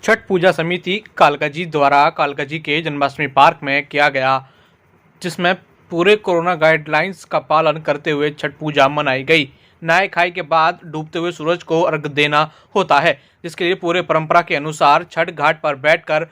छठ पूजा समिति कालकाजी द्वारा कालकाजी के जन्माष्टमी पार्क में किया गया, जिसमें पूरे कोरोना गाइडलाइंस का पालन करते हुए छठ पूजा मनाई गई। नहाय खाई के बाद डूबते हुए सूरज को अर्घ्य देना होता है, जिसके लिए पूरे परंपरा के अनुसार छठ घाट पर बैठकर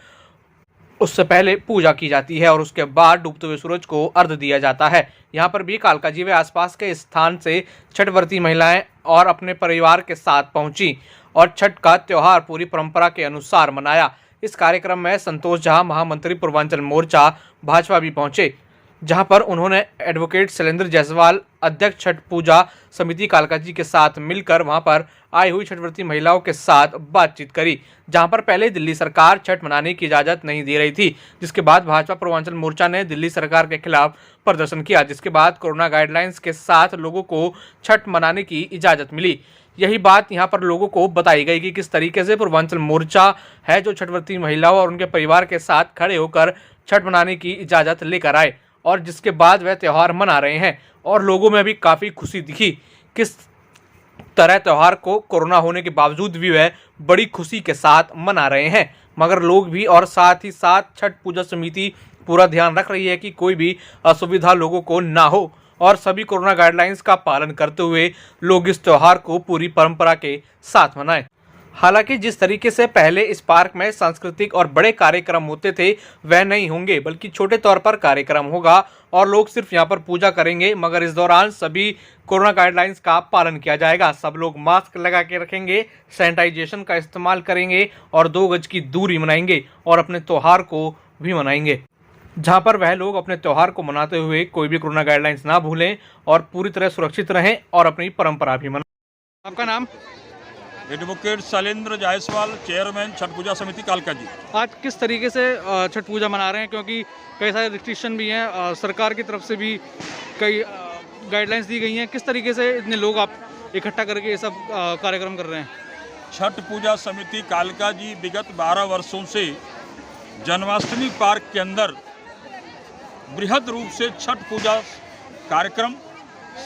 उससे पहले पूजा की जाती है और उसके बाद डूबते हुए सूरज को अर्घ्य दिया जाता है। यहाँ पर भी कालकाजी व आसपास के स्थान से छठ व्रती महिलाएं और अपने परिवार के साथ पहुंची और छठ का त्योहार पूरी परंपरा के अनुसार मनाया। इस कार्यक्रम में संतोष झा, महामंत्री पूर्वांचल मोर्चा भाजपा भी पहुंचे, जहां पर उन्होंने एडवोकेट शैलेंद्र जायसवाल, अध्यक्ष छठ पूजा समिति कालकाजी के साथ मिलकर वहां पर आई हुई छठव्रती महिलाओं के साथ बातचीत करी, जहां पर पहले दिल्ली सरकार छठ मनाने की इजाजत नहीं दे रही थी, जिसके बाद भाजपा पूर्वांचल मोर्चा ने दिल्ली सरकार के खिलाफ प्रदर्शन किया, जिसके बाद कोरोना गाइडलाइंस के साथ लोगों को छठ मनाने की इजाजत मिली। यही बात यहां पर लोगों को बताई गई कि किस तरीके से पूर्वांचल मोर्चा है जो छठव्रती महिलाओं और उनके परिवार के साथ खड़े होकर छठ मनाने की इजाजत लेकर आए और जिसके बाद वह त्यौहार मना रहे हैं और लोगों में भी काफ़ी खुशी दिखी। किस तरह त्यौहार को कोरोना होने के बावजूद भी वह बड़ी खुशी के साथ मना रहे हैं, मगर लोग भी और साथ ही साथ छठ पूजा समिति पूरा ध्यान रख रही है कि कोई भी असुविधा लोगों को ना हो और सभी कोरोना गाइडलाइंस का पालन करते हुए लोग इस त्यौहार को पूरी परंपरा के साथ मनाएं। हालांकि जिस तरीके से पहले इस पार्क में सांस्कृतिक और बड़े कार्यक्रम होते थे वह नहीं होंगे, बल्कि छोटे तौर पर कार्यक्रम होगा और लोग सिर्फ यहां पर पूजा करेंगे, मगर इस दौरान सभी कोरोना गाइडलाइंस का पालन किया जाएगा। सब लोग मास्क लगा के रखेंगे, सैनिटाइजेशन का इस्तेमाल करेंगे और 2 गज की दूरी मनाएंगे और अपने त्यौहार को भी मनाएंगे, जहां पर वह लोग अपने त्यौहार को मनाते हुए कोई भी कोरोना गाइडलाइंस ना भूलें और पूरी तरह सुरक्षित रहें और अपनी परंपरा भी मनाएं। आपका नाम? एडवोकेट शैलेंद्र जायसवाल, चेयरमैन छठ पूजा समिति कालकाजी। आज किस तरीके से छठ पूजा मना रहे हैं, क्योंकि कई सारे रिस्ट्रिक्शन भी हैं, सरकार की तरफ से भी कई गाइडलाइंस दी गई हैं, किस तरीके से इतने लोग आप इकट्ठा करके ये सब कार्यक्रम कर रहे हैं? छठ पूजा समिति कालकाजी विगत 12 वर्षों से जन्माष्टमी पार्क के अंदर बृहद रूप से छठ पूजा कार्यक्रम,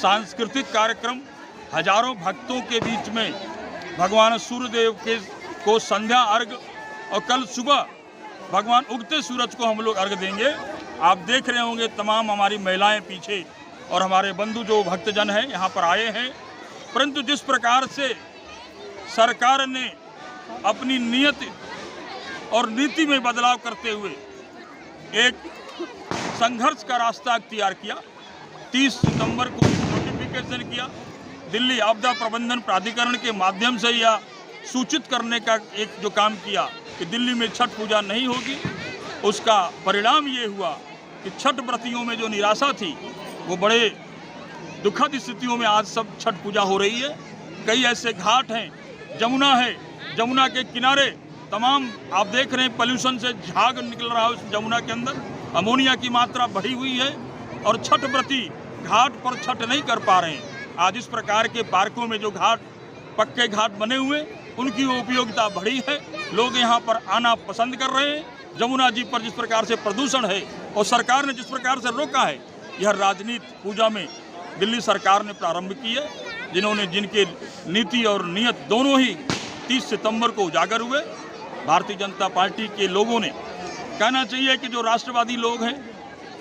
सांस्कृतिक कार्यक्रम, हजारों भक्तों के बीच में भगवान सूर्यदेव को संध्या अर्घ और कल सुबह भगवान उगते सूरज को हम लोग अर्घ देंगे। आप देख रहे होंगे तमाम हमारी महिलाएं पीछे और हमारे बंधु जो भक्तजन हैं यहाँ पर आए हैं, परंतु जिस प्रकार से सरकार ने अपनी नियत और नीति में बदलाव करते हुए एक संघर्ष का रास्ता अख्तियार किया, 30 सितंबर को नोटिफिकेशन किया, दिल्ली आपदा प्रबंधन प्राधिकरण के माध्यम से यह सूचित करने का एक जो काम किया कि दिल्ली में छठ पूजा नहीं होगी, उसका परिणाम ये हुआ कि छठ व्रतियों में जो निराशा थी वो बड़े दुखद स्थितियों में आज सब छठ पूजा हो रही है। कई ऐसे घाट हैं, जमुना है, जमुना के किनारे तमाम आप देख रहे हैं पॉल्यूशन से झाग निकल रहा है उस जमुना के अंदर, अमोनिया की मात्रा बढ़ी हुई है और छठ व्रती घाट पर छठ नहीं कर पा रहे हैं। आज इस प्रकार के पार्कों में जो घाट, पक्के घाट बने हुए, उनकी उपयोगिता बढ़ी है, लोग यहाँ पर आना पसंद कर रहे हैं। जमुना जी पर जिस प्रकार से प्रदूषण है और सरकार ने जिस प्रकार से रोका है, यह राजनीति पूजा में दिल्ली सरकार ने प्रारंभ की है, जिनके नीति और नियत दोनों ही 30 सितंबर को उजागर हुए। भारतीय जनता पार्टी के लोगों ने कहना चाहिए कि जो राष्ट्रवादी लोग हैं,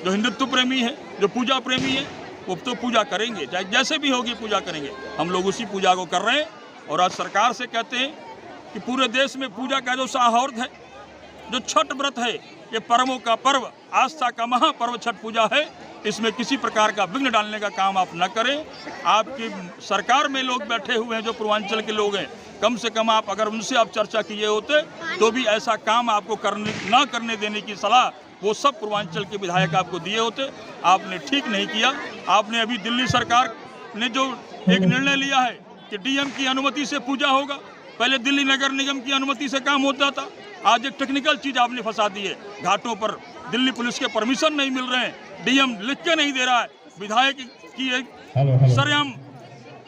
जो हिंदुत्व प्रेमी हैं, जो पूजा प्रेमी हैं, वो तो पूजा करेंगे, चाहे जैसे भी होगी पूजा करेंगे। हम लोग उसी पूजा को कर रहे हैं और आज सरकार से कहते हैं कि पूरे देश में पूजा का जो साहौर्द है, जो छठ व्रत है, ये पर्वों का पर्व, आस्था का महापर्व छठ पूजा है, इसमें किसी प्रकार का विघ्न डालने का काम आप न करें। आपकी सरकार में लोग बैठे हुए हैं जो पूर्वांचल के लोग हैं, कम से कम आप अगर उनसे आप चर्चा किए होते तो भी ऐसा काम आपको न करने देने की सलाह वो सब पूर्वांचल के विधायक आपको दिए होते। आपने ठीक नहीं किया। आपने अभी दिल्ली सरकार ने जो एक निर्णय लिया है कि डीएम की अनुमति से पूजा होगा, पहले दिल्ली नगर निगम की अनुमति से काम होता था, आज एक टेक्निकल चीज आपने फंसा दी है। घाटों पर दिल्ली पुलिस के परमिशन नहीं मिल रहे हैं, डीएम लिख के नहीं दे रहा है, विधायक की एक सरेआम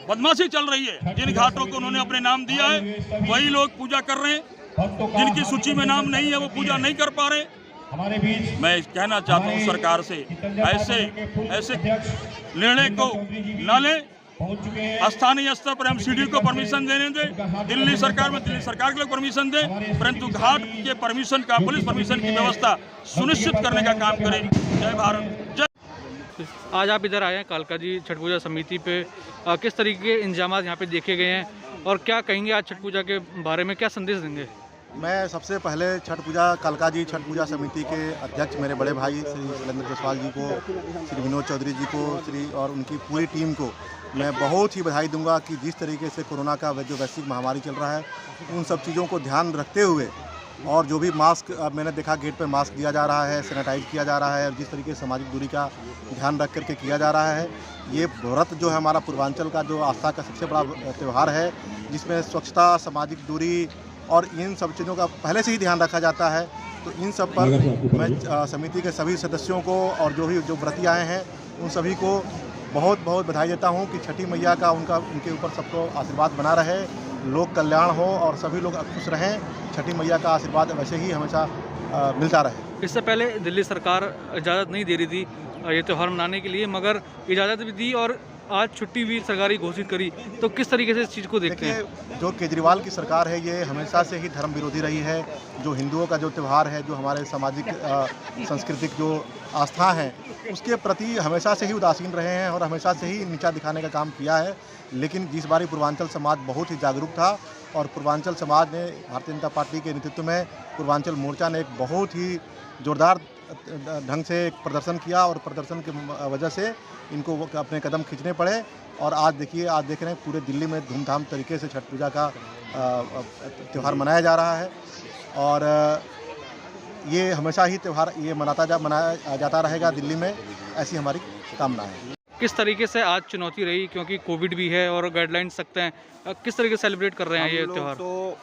बदमाशी चल रही है। जिन घाटों को उन्होंने अपने नाम दिया है वही लोग पूजा कर रहे हैं, जिनकी सूची में नाम नहीं है वो पूजा नहीं कर पा रहे। मैं कहना चाहता हूं सरकार से ऐसे निर्णय को न लें स्थानीय स्तर पर एमसीडी को परमिशन देने दें, दिल्ली सरकार में दिल्ली सरकार के लोग परमिशन दें, परंतु घाट के परमिशन का, पुलिस परमिशन की व्यवस्था सुनिश्चित करने का काम करें। जय भारत, जय। आज आप इधर आए हैं कालका जी छठ पूजा समिति पे, किस तरीके के इंतजाम यहाँ पे देखे गए हैं और क्या कहेंगे आज छठ पूजा के बारे में, क्या संदेश देंगे? मैं सबसे पहले छठ पूजा कालका जी छठ पूजा समिति के अध्यक्ष मेरे बड़े भाई श्री शैलेंद्र जायसवाल जी को, श्री विनोद चौधरी जी को, और उनकी पूरी टीम को मैं बहुत ही बधाई दूंगा कि जिस तरीके से कोरोना का जो वैश्विक महामारी चल रहा है, उन सब चीज़ों को ध्यान रखते हुए, और जो भी मास्क अब मैंने देखा गेट पे मास्क दिया जा रहा है, सैनिटाइज किया जा रहा है, और जिस तरीके से सामाजिक दूरी का ध्यान रख करके किया जा रहा है, ये व्रत जो है हमारा पूर्वांचल का जो आस्था का सबसे बड़ा त्यौहार है, जिसमें स्वच्छता, सामाजिक दूरी और इन सब चीज़ों का पहले से ही ध्यान रखा जाता है। तो इन सब पर मैं समिति के सभी सदस्यों को और जो व्रती आए हैं उन सभी को बहुत बहुत बधाई देता हूं कि छठी मैया का उनके ऊपर सबको आशीर्वाद बना रहे, लोक कल्याण हो और सभी लोग खुश रहें। छठी मैया का आशीर्वाद वैसे ही हमेशा मिलता रहे। इससे पहले दिल्ली सरकार इजाज़त नहीं दे रही थी ये त्यौहार मनाने के लिए, मगर इजाज़त भी दी और आज छुट्टी भी सरकारी घोषित करी, तो किस तरीके से इस चीज़ को देखते हैं? जो केजरीवाल की सरकार है ये हमेशा से ही धर्म विरोधी रही है। जो हिंदुओं का जो त्यौहार है, जो हमारे सामाजिक सांस्कृतिक जो आस्था है, उसके प्रति हमेशा से ही उदासीन रहे हैं और हमेशा से ही नीचा दिखाने का काम किया है। लेकिन जिस बारी पूर्वांचल समाज बहुत ही जागरूक था और पूर्वांचल समाज ने भारतीय जनता पार्टी के नेतृत्व में पूर्वांचल मोर्चा ने एक बहुत ही जोरदार ढंग से एक प्रदर्शन किया और प्रदर्शन की वजह से इनको अपने कदम खींचने पड़े। और आज देखिए, आज देख रहे हैं पूरे दिल्ली में धूमधाम तरीके से छठ पूजा का त्यौहार मनाया जा रहा है और ये हमेशा ही त्यौहार ये मनाया जाता रहेगा दिल्ली में, ऐसी हमारी कामना है। किस तरीके से आज चुनौती रही, क्योंकि कोविड भी है और गाइडलाइंस सख्त हैं, किस तरीके से सेलिब्रेट कर रहे हैं ये त्यौहार? तो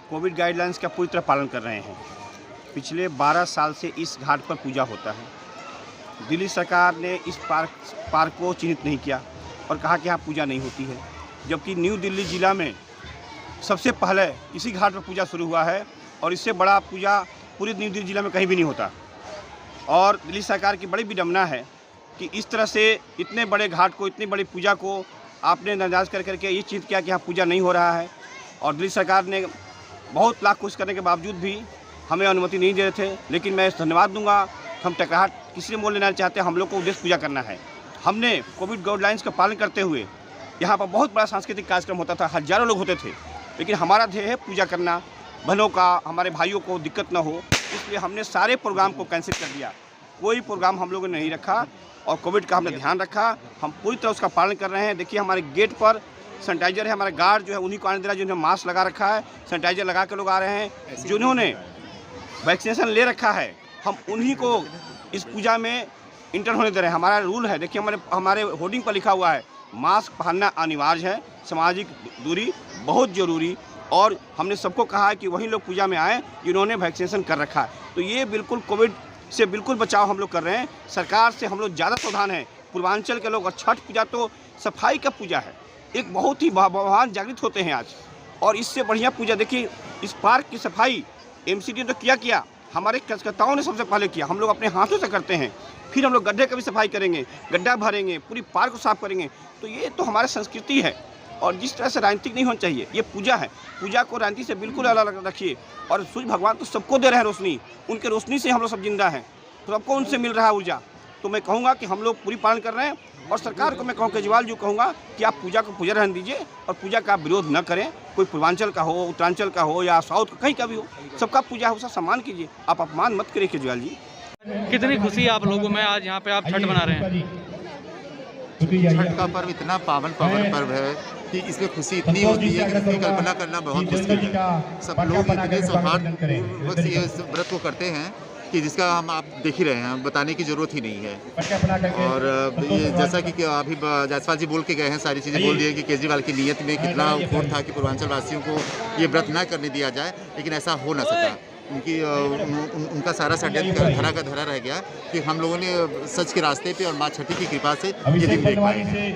कोविड गाइडलाइंस का पूरी तरह पालन कर रहे हैं। पिछले 12 साल से इस घाट पर पूजा होता है। दिल्ली सरकार ने इस पार्क को चिन्हित नहीं किया और कहा कि यहाँ पूजा नहीं होती है, जबकि न्यू दिल्ली ज़िला में सबसे पहले इसी घाट पर पूजा शुरू हुआ है और इससे बड़ा पूजा पूरे न्यू दिल्ली ज़िला में कहीं भी नहीं होता। और दिल्ली सरकार की बड़ी विडम्बना है कि इस तरह से इतने बड़े घाट को, इतनी बड़ी पूजा को आपने नजरअंदाज कर करके ये चिन्हित किया कि यहाँ पूजा नहीं हो रहा है। और दिल्ली सरकार ने बहुत लाख कोशिश करने के बावजूद भी हमें अनुमति नहीं दे रहे थे। लेकिन मैं धन्यवाद दूंगा, हम टकराहट किसी ने मोल लेना चाहते हैं, हम लोग को उद्देश्य पूजा करना है। हमने कोविड गाइडलाइंस का पालन करते हुए यहाँ पर बहुत बड़ा सांस्कृतिक कार्यक्रम होता था, हजारों लोग होते थे, लेकिन हमारा ध्येय है पूजा करना, बहनों का, हमारे भाइयों को दिक्कत ना हो, इसलिए हमने सारे प्रोग्राम को कैंसिल कर दिया। कोई प्रोग्राम हम लोगों ने नहीं रखा और कोविड का हमने ध्यान रखा, हम पूरी तरह उसका पालन कर रहे हैं। देखिए हमारे गेट पर सैनिटाइजर है, हमारा गार्ड जो है उन्हीं को आने दे रहा है, जिन्होंने मास्क लगा रखा है, सैनिटाइजर लगा के लोग आ रहे हैं। जिन्होंने वैक्सीनेशन ले रखा है, हम उन्हीं को इस पूजा में इंटर होने दे रहे हैं। हमारा रूल है, देखिए हमारे होर्डिंग पर लिखा हुआ है, मास्क पहनना अनिवार्य है, सामाजिक दूरी बहुत ज़रूरी, और हमने सबको कहा है कि वही लोग पूजा में आएँ जिन्होंने वैक्सीनेशन कर रखा है। तो ये बिल्कुल कोविड से बिल्कुल बचाव हम लोग कर रहे हैं। सरकार से हम लोग ज़्यादा सावधान हैं, पूर्वांचल के लोग। और छठ पूजा तो सफाई का पूजा है, एक बहुत ही भगवान जागृत होते हैं आज, और इससे बढ़िया पूजा देखिए, इस पार्क की सफाई एमसीडी ने तो किया, हमारे कार्यकर्ताओं ने सबसे पहले किया। हम लोग अपने हाथों से करते हैं, फिर हम लोग गड्ढे का भी सफाई करेंगे, गड्ढा भरेंगे, पूरी पार्क को साफ करेंगे। तो ये तो हमारी संस्कृति है, और जिस तरह से राजनीतिक नहीं होना चाहिए, ये पूजा है। पूजा को राजनीति से बिल्कुल अलग रखिए। और सूर्य भगवान तो सबको दे रहे हैं रोशनी, उनके रोशनी से हम लोग सब जिंदा हैं, तो सबको उनसे मिल रहा है ऊर्जा। तो मैं कहूँगा कि हम लोग पूरी पालन कर रहे हैं, और सरकार को मैं कहूँ, केजरीवाल जी कहूँगा कि आप पूजा को पूजा रहने दीजिए और पूजा का विरोध न करें। कोई पूर्वांचल का हो, उत्तरांचल का हो या साउथ का, कहीं का भी हो, सबका पूजा हो, सब सम्मान कीजिए, आप अपमान मत करिए केजरीवाल जी। कितनी खुशी आप लोगों में आज यहाँ पे आप छठ मना रहे हैं? छठ का पर्व इतना पावन पर्व है कि इसमें खुशी इतनी होती है कि इसकी कल्पना करना बहुत मुश्किल है। सब लोग इतने सौहार्दपूर्वक ये व्रत को करते हैं कि जिसका हम आप देख ही रहे हैं, बताने की ज़रूरत ही नहीं है। और ये जैसा कि अभी जायसवाल जी बोल के गए हैं, सारी चीज़ें बोल दी है कि केजरीवाल की नीयत में कितना खोट था कि पूर्वांचल वासियों को ये व्रत ना करने दिया जाए, लेकिन ऐसा हो ना सका। उनका सारा षड्यंत्र धरा का धरा रह गया कि हम लोगों ने सच के रास्ते पे और माँ छठी की कृपा से ये दिन देख पाए।